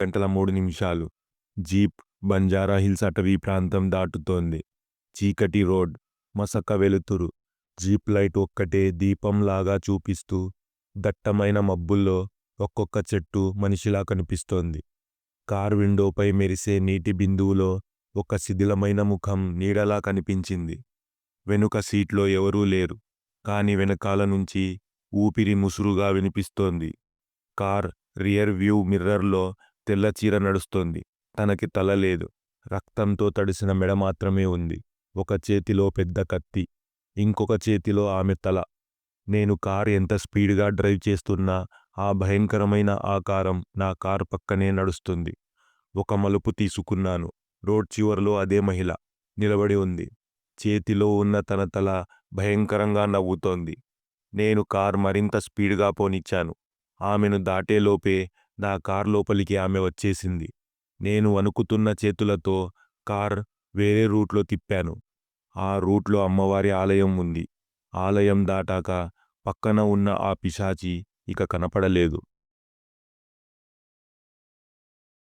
7:03 jeep Banjara Hills అటవీ ప్రాంతం దాటుతోంది. చీకటి రోడ్, మసక వెలుతురు, జీప్ లైట్ ఒక్కటే దీపంలాగా చూపిస్తూ దట్టమైన మబ్బుల్లో ఒక్కొక్క చెట్టు మనిషిలా కనిపిస్తోంది. కార్ విండోపై మెరిసే నీటి బిందువులో ఒక శిథిలమైన ముఖం నీడలా కనిపించింది. వెనుక సీట్లో ఎవరూ లేరు, కాని వెనకాల నుంచి ఊపిరి ముసురుగా వినిపిస్తోంది. కార్ రియర్ వ్యూ మిర్రర్లో తెల్లచీర నడుస్తోంది. తనకి తల లేదు, రక్తంతో తడిసిన మెడ మాత్రమే ఉంది. ఒక చేతిలో పెద్ద కత్తి, ఇంకొక చేతిలో ఆమె తల. నేను కార్ ఎంత స్పీడ్గా డ్రైవ్ చేస్తున్నా ఆ భయంకరమైన ఆకారం నా కార్ పక్కనే నడుస్తుంది. ఒక మలుపు తీసుకున్నాను. రోడ్ చివర్లో అదే మహిళ నిలబడి ఉంది. చేతిలో ఉన్న తన తల భయంకరంగా నవ్వుతోంది. నేను కార్ మరింత స్పీడ్గా పోనిచ్చాను. ఆమెను దాటేలోపే నా కార్ లోపలికి ఆమె వచ్చేసింది. నేను వణుకుతున్న చేతులతో కార్ వేరే రూట్లో తిప్పాను. ఆ రూట్లో అమ్మవారి ఆలయం ఉంది. ఆలయం దాటాక పక్కన ఉన్న ఆ పిశాచి ఇక కనపడలేదు.